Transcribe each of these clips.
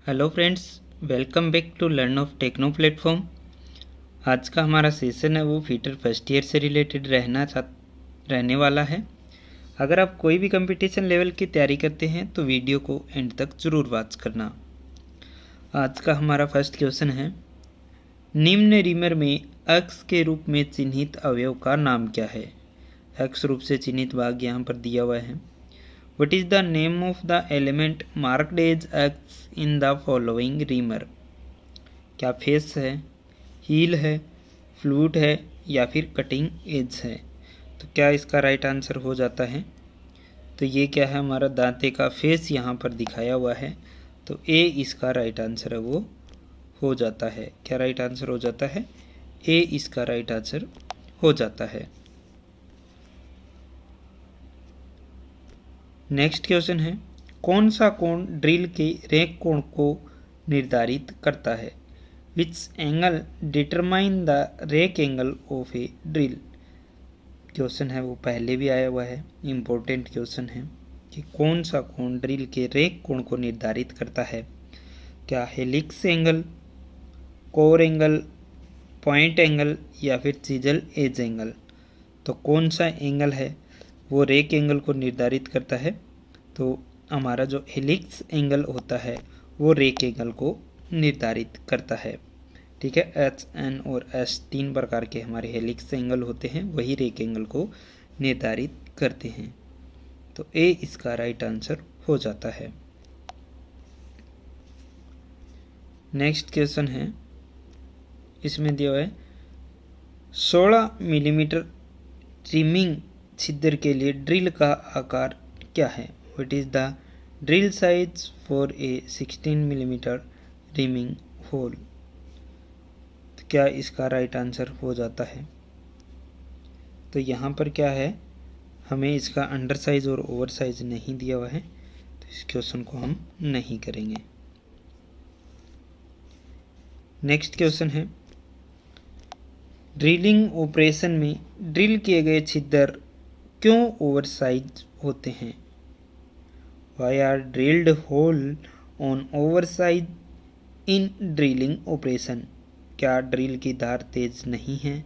Hello friends, welcome back to learn of techno platform. आज का हमारा सेशन है वो फीटर फर्स्ट ईयर से रिलेटेड रहने वाला है। अगर आप कोई भी कंपटीशन लेवल की तैयारी करते हैं तो वीडियो को एंड तक ज़रूर वॉच करना। आज का हमारा फर्स्ट क्वेश्चन है, निम्न रीमर में एक्स के रूप में चिन्हित अवयव का नाम क्या है। एक्स रूप से चिन्हित भाग यहाँ पर दिया हुआ है। What is the name of the element marked as X in the following reamer. क्या फेस है, हील है, फ्लूट है या फिर कटिंग एज है। तो क्या इसका राइट आंसर हो जाता है। तो ये क्या है, हमारा दांते का फेस यहाँ पर दिखाया हुआ है, तो ए इसका राइट आंसर है वो हो जाता है। क्या राइट आंसर हो जाता है, ए इसका राइट आंसर हो जाता है। नेक्स्ट क्वेश्चन है, कौन सा कोण ड्रिल के रैक कोण को निर्धारित करता है। Which angle determine the rack angle of A drill. Question है वो पहले भी आया हुआ है, इम्पोर्टेंट क्वेश्चन है कि कौन सा कोण ड्रिल के रैक कोण को निर्धारित करता है। क्या helix angle, core angle, point angle या फिर चिजल एज एंगल। तो कौन सा एंगल है वो रैक एंगल को निर्धारित करता है। तो हमारा जो हेलिक्स एंगल होता है वो रैक एंगल को निर्धारित करता है। ठीक है, एच, एन और एस तीन प्रकार के हमारे हेलिक्स एंगल होते हैं, वही रैक एंगल को निर्धारित करते हैं। तो ए इसका राइट आंसर हो जाता है। नेक्स्ट क्वेश्चन है, इसमें दिया हुआ है 16 मिलीमीटर ट्रिमिंग छिद्र के लिए ड्रिल का आकार क्या है। What is the drill size for a 16 millimetre reaming hole. तो क्या इसका राइट आंसर हो जाता है। तो यहाँ पर क्या है, हमें इसका अंडर साइज और ओवर साइज नहीं दिया हुआ है, तो इस क्वेश्चन को हम नहीं करेंगे। नेक्स्ट क्वेश्चन है, ड्रिलिंग ऑपरेशन में ड्रिल किए गए छिद्र क्यों ओवर साइज होते हैं। Why are drilled hole on over size in drilling operation. क्या ड्रिल की धार तेज नहीं है।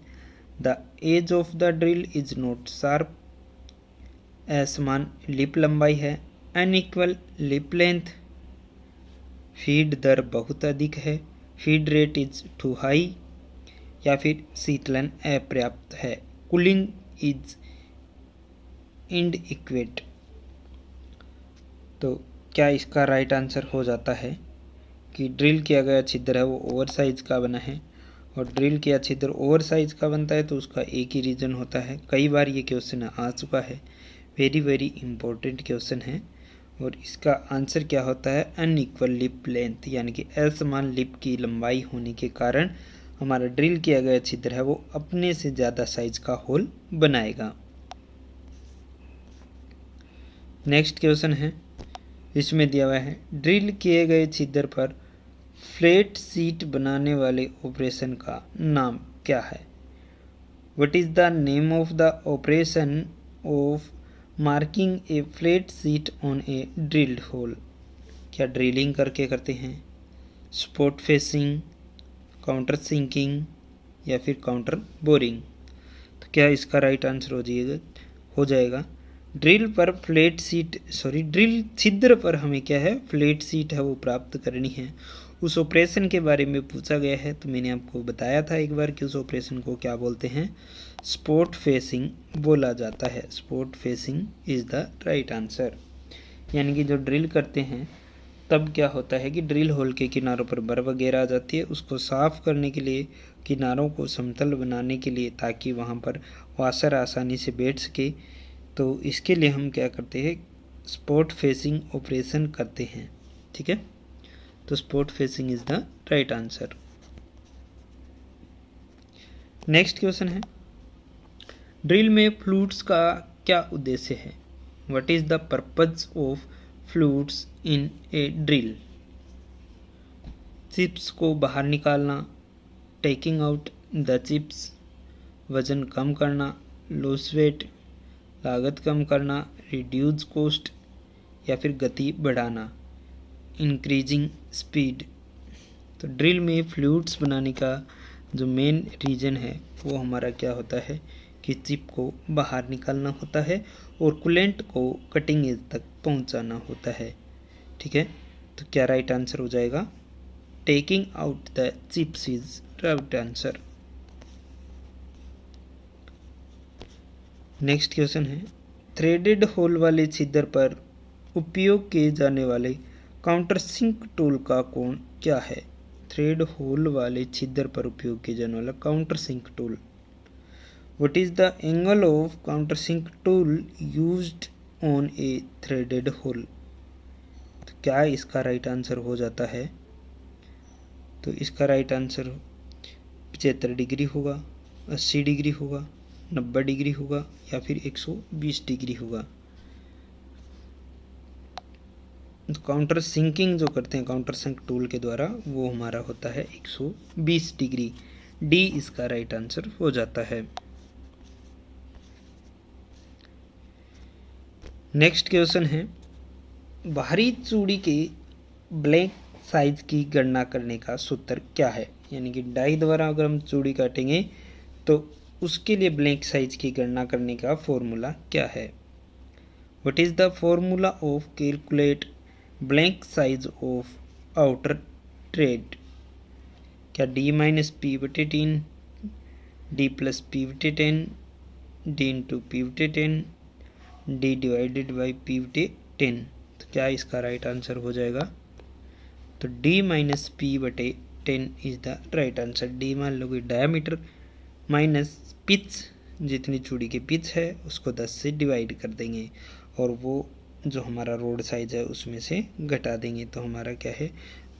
The edge of the drill is not sharp. असमान लिप लंबाई है। Unequal lip length. फीड दर बहुत अधिक है। Feed rate is too high या फिर शीतलन अपर्याप्त है। Cooling is inadequate. तो क्या इसका राइट आंसर हो जाता है कि ड्रिल किया गया छिद्र है वो ओवर साइज का बना है, और ड्रिल किया छिद्र ओवर साइज का बनता है तो उसका एक ही रीज़न होता है। कई बार ये क्वेश्चन आ चुका है, वेरी वेरी इंपॉर्टेंट क्वेश्चन है। और इसका आंसर क्या होता है, अनइक्वल लिप लेंथ, यानी कि असमान लिप की लंबाई होने के कारण हमारा ड्रिल किया गया छिद्र है वो अपने से ज़्यादा साइज का होल बनाएगा। नेक्स्ट क्वेश्चन है, इसमें दिया हुआ है ड्रिल किए गए छिद्र पर फ्लैट सीट बनाने वाले ऑपरेशन का नाम क्या है। What is the name of the operation of marking a flat seat on a drilled hole. क्या ड्रिलिंग करके करते हैं, स्पॉट फेसिंग, काउंटर सिंकिंग या फिर काउंटर बोरिंग। तो क्या इसका राइट आंसर हो जाएगा ड्रिल पर फ्लैट सीट, ड्रिल छिद्र पर हमें क्या है, फ्लैट सीट है वो प्राप्त करनी है। उस ऑपरेशन के बारे में पूछा गया है, तो मैंने आपको बताया था एक बार कि उस ऑपरेशन को क्या बोलते हैं, स्पॉट फेसिंग बोला जाता है। Spot facing is the right answer. यानी कि जो ड्रिल करते हैं तब क्या होता है कि ड्रिल होल के किनारों पर बर्फ वगैरह आ जाती है, उसको साफ़ करने के लिए, किनारों को समतल बनाने के लिए, ताकि वहाँ पर वाशर आसानी से बैठ सके, तो इसके लिए हम क्या करते हैं, स्पॉट फेसिंग ऑपरेशन करते हैं। ठीक है, तो spot facing is the right answer. Next question है, ड्रिल में फ्लूट्स का क्या उद्देश्य है। What is the purpose of flutes in A drill. Chips को बाहर निकालना, टेकिंग आउट द चिप्स, वजन कम करना, लॉस वेट, लागत कम करना, रिड्यूस कॉस्ट या फिर गति बढ़ाना। Increasing speed. तो ड्रिल में फ्लूइड्स बनाने का जो मेन रीज़न है वो हमारा क्या होता है कि चिप को बाहर निकालना होता है और कूलेंट को कटिंग एज तक पहुंचाना होता है। ठीक है, तो क्या राइट आंसर हो जाएगा? Taking out the chips is right answer. Next question है, थ्रेडेड होल वाले छिद्र पर उपयोग किए जाने वाले काउंटर सिंक टूल का कोण क्या है? थ्रेड होल वाले छिद्र पर उपयोग किए जाने वाला countersink tool. What is the angle of countersink tool used on a threaded hole? तो क्या इसका राइट आंसर हो जाता है? तो इसका राइट आंसर 75 डिग्री होगा, 80 डिग्री होगा, 90 डिग्री होगा या फिर 120 डिग्री होगा। तो काउंटर सिंकिंग जो करते हैं काउंटर सिंक टूल के द्वारा वो हमारा होता है 120 डिग्री। डी इसका राइट आंसर हो जाता है। नेक्स्ट क्वेश्चन है, बाहरी चूड़ी के ब्लैंक साइज की गणना करने का सूत्र क्या है? यानी कि डाई द्वारा अगर हम चूड़ी काटेंगे तो उसके लिए ब्लैंक साइज की गणना करने का फॉर्मूला क्या है? What is the formula of calculate blank size of outer thread? क्या डी माइनस पी बटे 10, डी प्लस पी बटे 10, डी इंटू पी बटे 10, डी डिवाइडेड बाई पी बटे 10? तो क्या इसका राइट आंसर हो जाएगा? तो डी माइनस पी बटे 10 is the right answer. D मान लो कि डायमीटर माइनस पिच, जितनी चूड़ी की पिच है उसको 10 से डिवाइड कर देंगे और वो जो हमारा रोड साइज है उसमें से घटा देंगे तो हमारा क्या है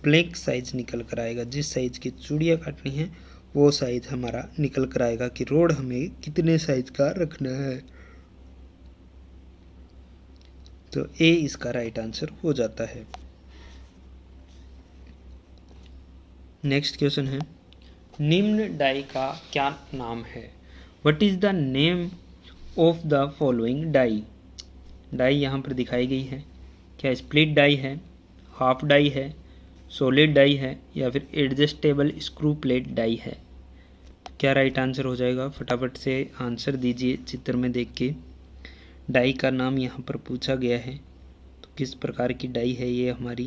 ब्लैंक साइज निकल कर आएगा। जिस साइज की चूड़ियाँ काटनी है वो साइज हमारा निकल कर आएगा कि रोड हमें कितने साइज का रखना है। तो ए इसका राइट आंसर हो जाता है। नेक्स्ट क्वेश्चन है, निम्न डाई का क्या नाम है? What is the name of the following die? Die यहाँ पर दिखाई गई है, क्या स्प्लिट डाई है, हाफ डाई है, सॉलिड डाई है या फिर एडजस्टेबल स्क्रू प्लेट डाई है? क्या राइट आंसर हो जाएगा? फटाफट से आंसर दीजिए चित्र में देख के। डाई का नाम यहाँ पर पूछा गया है तो किस प्रकार की डाई है ये हमारी?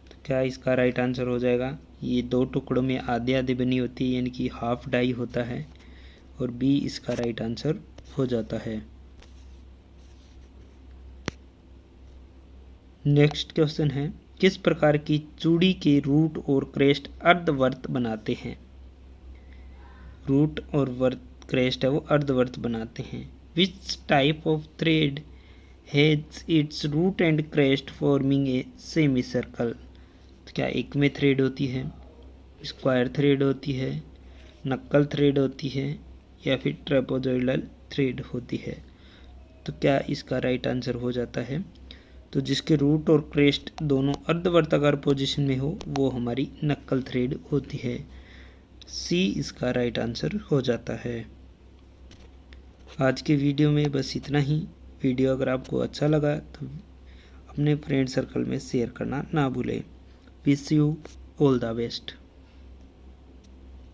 तो क्या इसका राइट आंसर हो जाएगा? ये 2 टुकड़ों में आधे आधे बनी होती है यानी कि हाफ डाई होता है और बी इसका राइट आंसर हो जाता है। नेक्स्ट क्वेश्चन है, किस प्रकार की चूड़ी के रूट और क्रेस्ट अर्धवर्त बनाते हैं? रूट और वर्त क्रेस्ट है वो अर्धवर्त बनाते हैं। Which type of thread has its root and crest forming a semi circle? तो क्या एक में थ्रेड होती है, स्क्वायर थ्रेड होती है, नक्कल थ्रेड होती है या फिर ट्रेपेजोइडल थ्रेड होती है? तो क्या इसका राइट आंसर हो जाता है? तो जिसके रूट और क्रेस्ट दोनों अर्धवर्ताकार पोजीशन में हो वो हमारी नक्कल थ्रेड होती है। सी इसका राइट आंसर हो जाता है। आज के वीडियो में बस इतना ही। वीडियो अगर आपको अच्छा लगा तो अपने फ्रेंड सर्कल में शेयर करना ना भूलें। Wish you all the best.